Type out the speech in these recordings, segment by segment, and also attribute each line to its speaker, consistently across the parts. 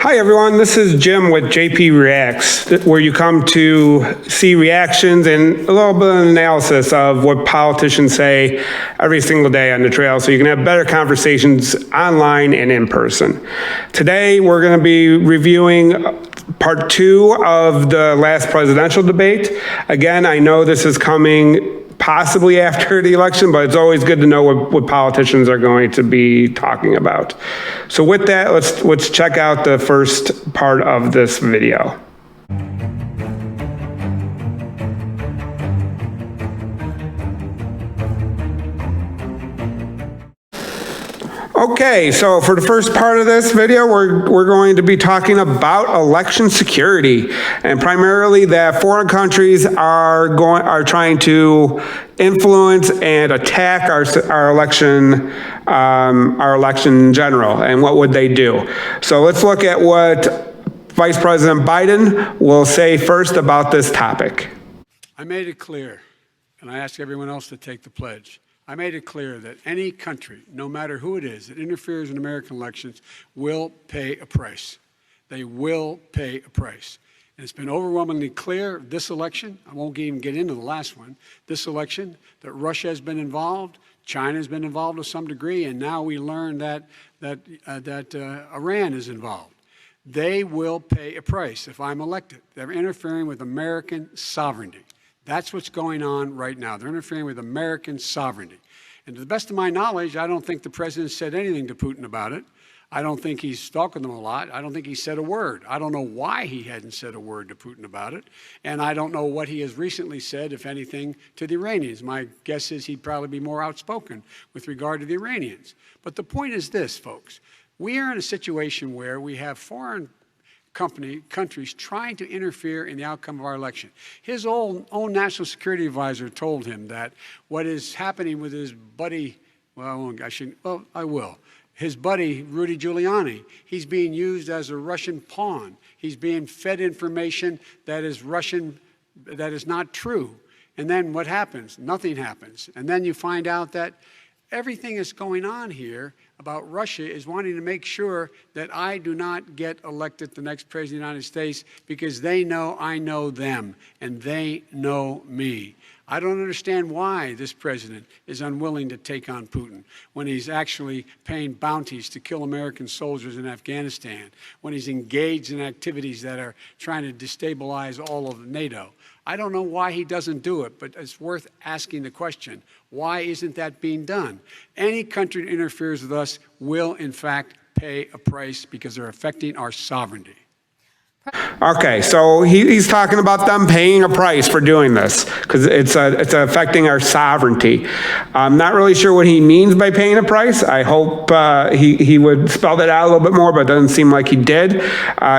Speaker 1: Hi everyone, this is Jim with JP Reacts, where you come to see reactions and a little bit of analysis of what politicians say every single day on the trail so you can have better conversations online and in person. Today we're going to be reviewing part 2 of the last presidential debate. Again, I know this is coming possibly after the election, but it's always good to know what politicians are going to be talking about. So with that, let's check out the first part of this video. Okay, so for the first part of this video, we're going to be talking about election security, and primarily that foreign countries are trying to influence and attack our election in general, and what would they do? So let's look at what Vice President Biden will say first about this topic.
Speaker 2: I made it clear, and I ask everyone else to take the pledge. I made it clear that any country, no matter who it is, that interferes in American elections will pay a price. They will pay a price. And it's been overwhelmingly clear this election, I won't even get into the last one, this election, that Russia has been involved, China has been involved to some degree, and now we learn that Iran is involved. They will pay a price if I'm elected. They're interfering with American sovereignty. That's what's going on right now. They're interfering with American sovereignty. And to the best of my knowledge, I don't think the president said anything to Putin about it. I don't think he's talked with him a lot. I don't think he said a word. I don't know why he hadn't said a word to Putin about it. And I don't know what he has recently said, if anything, to the Iranians. My guess is he'd probably be more outspoken with regard to the Iranians. But the point is this, folks. We are in a situation where we have foreign countries trying to interfere in the outcome of our election. His own national security advisor told him that what is happening with his buddy, I will. His buddy, Rudy Giuliani, he's being used as a Russian pawn. He's being fed information that is Russian, that is not true. And then what happens? Nothing happens. And then you find out that everything that's going on here about Russia is wanting to make sure that I do not get elected the next president of the United States because they know I know them and they know me. I don't understand why this president is unwilling to take on Putin when he's actually paying bounties to kill American soldiers in Afghanistan, when he's engaged in activities that are trying to destabilize all of NATO. I don't know why he doesn't do it, but it's worth asking the question, why isn't that being done? Any country that interferes with us will, in fact, pay a price because they're affecting our sovereignty.
Speaker 1: Okay, so he's talking about them paying a price for doing this because it's affecting our sovereignty. I'm not really sure what he means by paying a price. I hope he would spell that out a little bit more, but it doesn't seem like he did.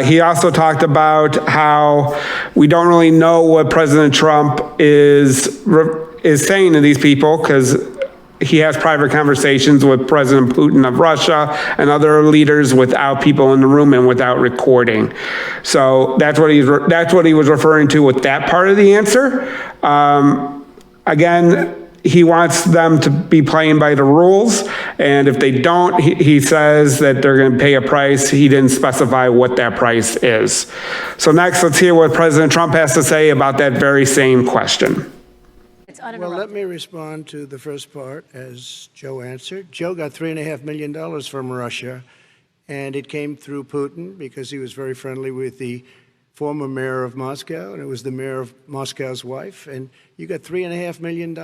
Speaker 1: He also talked about how we don't really know what President Trump is saying to these people because he has private conversations with President Putin of Russia and other leaders without people in the room and without recording. So that's what he was referring to with that part of the answer. Again, he wants them to be playing by the rules, and if they don't, he says that they're going to pay a price. He didn't specify what that price is. So next, let's hear what President Trump has to say about that very same question.
Speaker 3: Well, let me respond to the first part, as Joe answered. Joe got $3.5 million from Russia, and it came through Putin because he was very friendly with the former mayor of Moscow, and it was the mayor of Moscow's wife. And you got $3.5 million.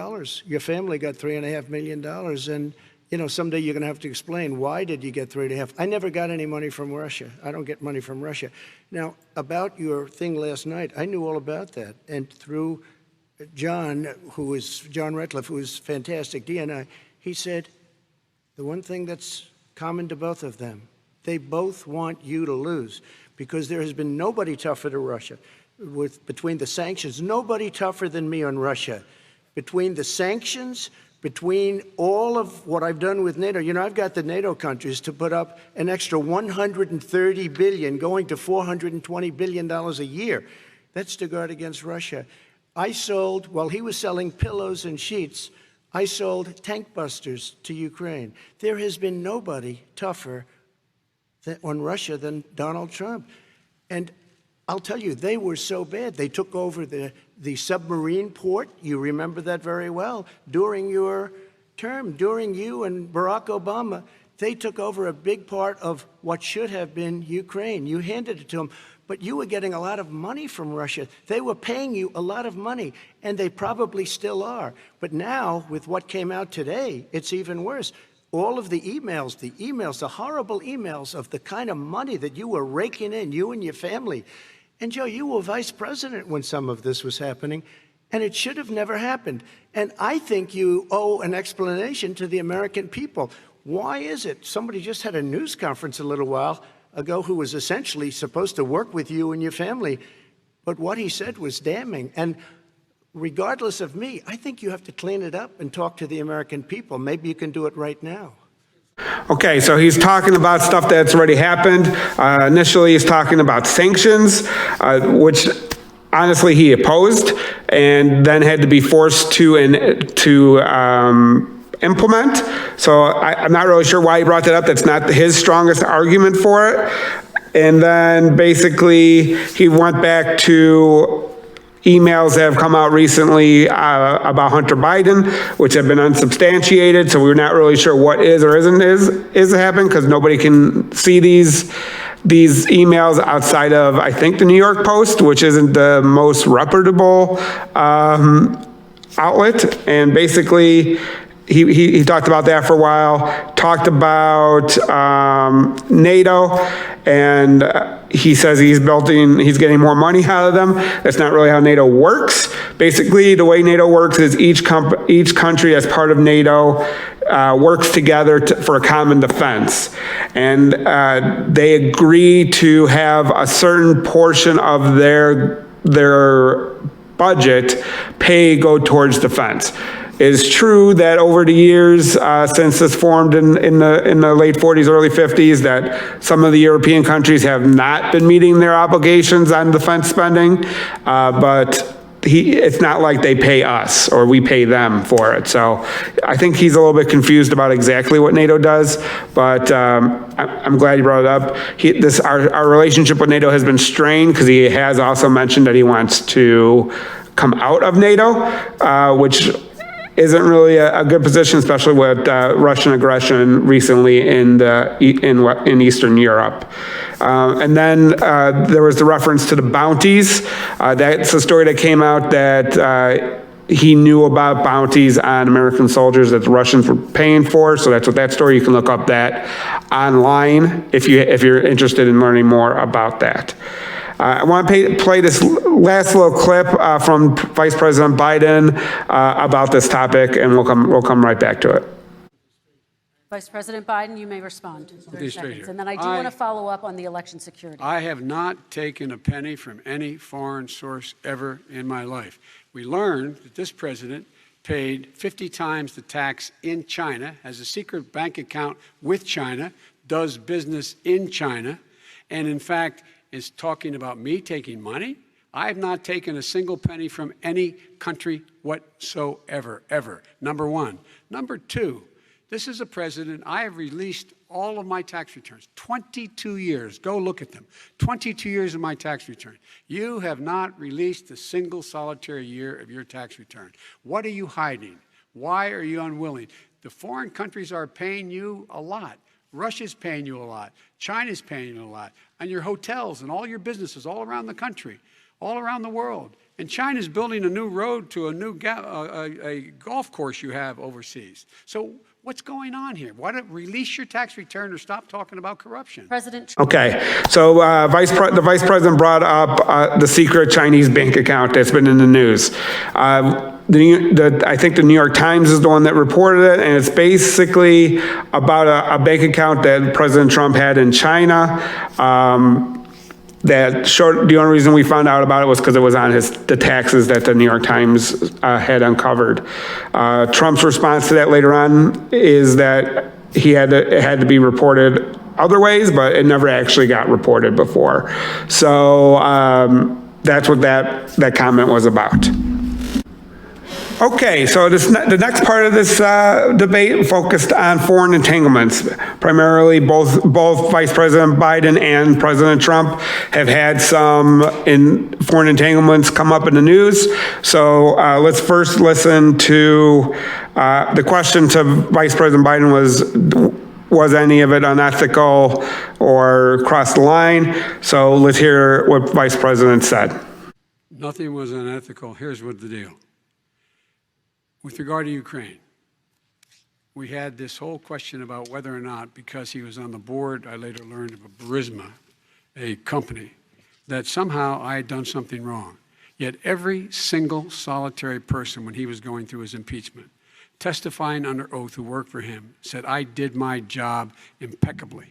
Speaker 3: Your family got $3.5 million. And, you know, someday you're going to have to explain, why did you get 3.5? I never got any money from Russia. I don't get money from Russia. Now, about your thing last night, I knew all about that. And through John Ratcliffe, who is fantastic, DNI, he said, the one thing that's common to both of them, they both want you to lose because there has been nobody tougher to Russia. Between the sanctions, nobody tougher than me on Russia. Between the sanctions, between all of what I've done with NATO, you know, I've got the NATO countries to put up an extra $130 billion, going to $420 billion a year. That's to guard against Russia. I sold, while he was selling pillows and sheets, I sold tank busters to Ukraine. There has been nobody tougher on Russia than Donald Trump. And I'll tell you, they were so bad. They took over the submarine port. You remember that very well. During your term, during you and Barack Obama, they took over a big part of what should have been Ukraine. You handed it to them, but you were getting a lot of money from Russia. They were paying you a lot of money, and they probably still are. But now, with what came out today, it's even worse. All of the emails, the horrible emails of the kind of money that you were raking in, you and your family. And Joe, you were vice president when some of this was happening, and it should have never happened. And I think you owe an explanation to the American people. Why is it? Somebody just had a news conference a little while ago who was essentially supposed to work with you and your family, but what he said was damning. And regardless of me, I think you have to clean it up and talk to the American people. Maybe you can do it right now.
Speaker 1: Okay, so he's talking about stuff that's already happened. Initially, he's talking about sanctions, which honestly he opposed, and then had to be forced to implement. So I'm not really sure why he brought that up. That's not his strongest argument for it. And then basically he went back to emails that have come out recently about Hunter Biden, which have been unsubstantiated. So we're not really sure what is or is happening, because nobody can see these emails outside of, I think, the New York Post, which isn't the most reputable outlet. And basically, he talked about that for a while, talked about NATO, and he says he's getting more money out of them. That's not really how NATO works. Basically, the way NATO works is each country as part of NATO works together for a common defense. And they agree to have a certain portion of their budget go towards defense. It's true that over the years, since this formed in the late 40s, early 50s, that some of the European countries have not been meeting their obligations on defense spending, but it's not like they pay us or we pay them for it. So I think he's a little bit confused about exactly what NATO does, but I'm glad you brought it up. Our relationship with NATO has been strained, because he has also mentioned that he wants to come out of NATO, which isn't really a good position, especially with Russian aggression recently in Eastern Europe. And then there was the reference to the bounties. That's a story that came out that he knew about bounties on American soldiers that the Russians were paying for. So that's what that story. You can look up that online if you're interested in learning more about that. I want to play this last little clip from Vice President Biden about this topic, and we'll come right back to it.
Speaker 4: Vice President Biden, you may respond. 30 seconds. And then I do want to follow up on the election security.
Speaker 2: I have not taken a penny from any foreign source ever in my life. We learned that this president paid 50 times the tax in China, has a secret bank account with China, does business in China, and in fact is talking about me taking money. I have not taken a single penny from any country whatsoever, ever. Number one. Number two, this is a president, I have released all of my tax returns, 22 years. Go look at them. 22 years of my tax return. You have not released a single solitary year of your tax return. What are you hiding? Why are you unwilling? The foreign countries are paying you a lot. Russia's paying you a lot. China's paying you a lot. And your hotels and all your businesses all around the country, all around the world. And China's building a new road to a new a golf course you have overseas. So what's going on here? Why don't release your tax return or stop talking about corruption?
Speaker 4: President.
Speaker 1: Okay, so the Vice President brought up the secret Chinese bank account that's been in the news. I think the New York Times is the one that reported it, and it's basically about a bank account that President Trump had in China. The only reason we found out about it was because it was on the taxes that the New York Times had uncovered. Trump's response to that later on is that it had to be reported other ways, but it never actually got reported before. So that's what that comment was about. Okay, so the next part of this debate focused on foreign entanglements. Primarily, both Vice President Biden and President Trump have had some foreign entanglements come up in the news. So let's first listen to the question to Vice President Biden was any of it unethical or crossed the line? So let's hear what Vice President said.
Speaker 2: Nothing was unethical. Here's what the deal. With regard to Ukraine, we had this whole question about whether or not, because he was on the board, I later learned of a Burisma, a company, that somehow I had done something wrong. Yet every single solitary person, when he was going through his impeachment, testifying under oath who worked for him, said, I did my job impeccably.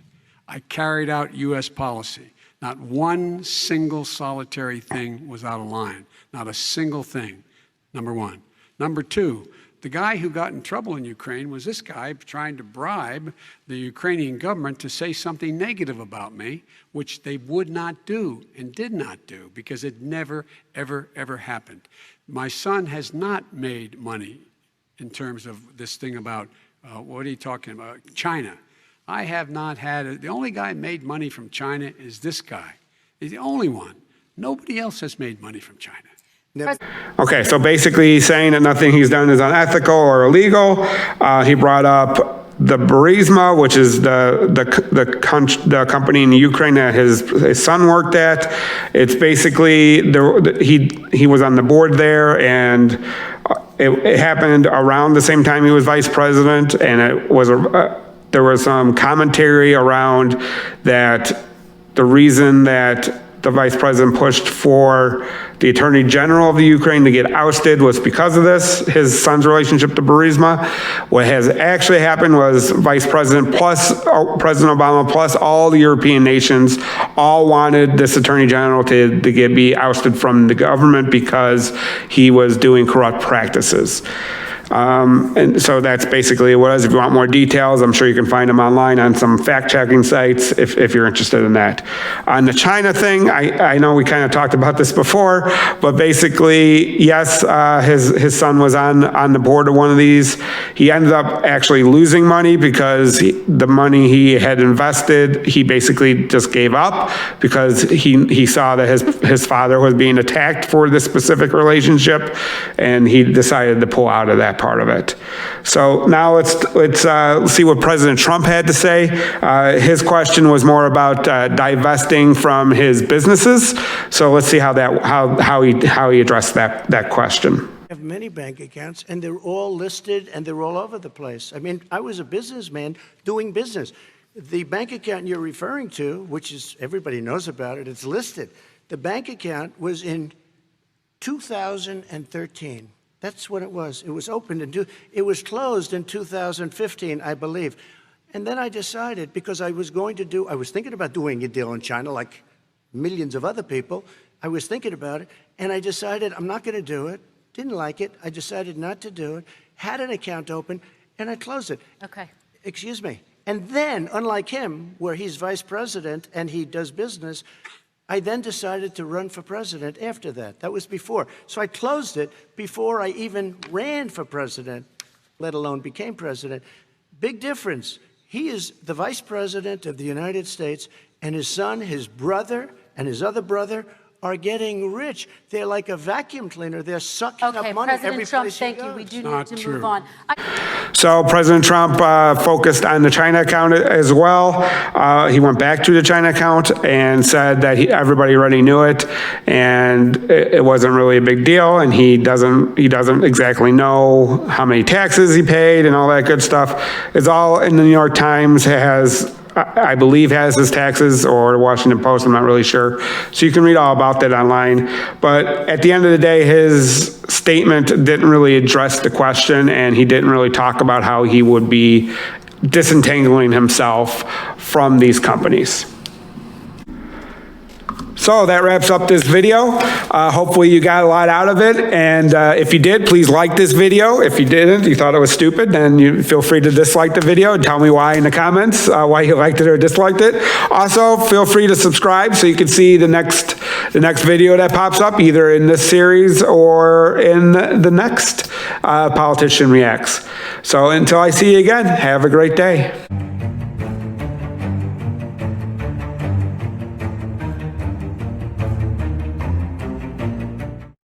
Speaker 2: I carried out U.S. policy. Not one single solitary thing was out of line. Not a single thing, number one. Number two, the guy who got in trouble in Ukraine was this guy trying to bribe the Ukrainian government to say something negative about me, which they would not do and did not do because it never, ever, ever happened. My son has not made money in terms of this thing about, what are you talking about, China. I have not had, the only guy made money from China is this guy. He's the only one. Nobody else has made money from China.
Speaker 1: Okay, so basically he's saying that nothing he's done is unethical or illegal. He brought up the Burisma, which is the company in Ukraine that his son worked at. It's basically, he was on the board there, and it happened around the same time he was vice president, and it was there was some commentary around that the reason that the vice president pushed for the attorney general of the Ukraine to get ousted was because of this, his son's relationship to Burisma. What has actually happened was Vice President plus President Obama plus all the European nations all wanted this attorney general to be ousted from the government because he was doing corrupt practices. And so that's basically what it is. If you want more details, I'm sure you can find them online on some fact-checking sites if you're interested in that. On the China thing, I know we kind of talked about this before, but basically, yes, his son was on the board of one of these. He ended up actually losing money because the money he had invested, he basically just gave up because he saw that his father was being attacked for this specific relationship, and he decided to pull out of that part of it. So now let's see what President Trump had to say. His question was more about divesting from his businesses. So let's see how he addressed that question.
Speaker 3: I have many bank accounts, and they're all listed, and they're all over the place. I mean, I was a businessman doing business. The bank account you're referring to, which is, everybody knows about it, it's listed. The bank account was in 2013. That's what it was. It was opened it was closed in 2015, I believe. And then I decided, because I was thinking about doing a deal in China like millions of other people. I was thinking about it, and I decided I'm not going to do it. Didn't like it. I decided not to do it. Had an account open, and I closed it.
Speaker 4: Okay.
Speaker 3: Excuse me. And then, unlike him, where he's vice president and he does business, I then decided to run for president after that. That was before. So I closed it before I even ran for president, let alone became president. Big difference. He is the vice president of the United States, and his son, his brother, and his other brother are getting rich. They're like a vacuum cleaner. They're sucking up money every
Speaker 4: President Trump,
Speaker 3: place
Speaker 4: thank
Speaker 3: he
Speaker 4: you.
Speaker 3: goes.
Speaker 4: We do need to move on.
Speaker 1: So President Trump focused on the China account as well. He went back to the China account and said that everybody already knew it, and it wasn't really a big deal, and he doesn't exactly know how many taxes he paid and all that good stuff. It's all in the New York Times, I believe has his taxes, or the Washington Post, I'm not really sure. So you can read all about that online. But at the end of the day, his statement didn't really address the question, and he didn't really talk about how he would be disentangling himself from these companies. So that wraps up this video. Hopefully you got a lot out of it. And if you did, please like this video. If you didn't, you thought it was stupid, then you feel free to dislike the video and tell me why in the comments, why you liked it or disliked it. Also, feel free to subscribe so you can see the next the next video that pops up, either in this series or in the next Politician Reacts. So until I see you again, have a great day.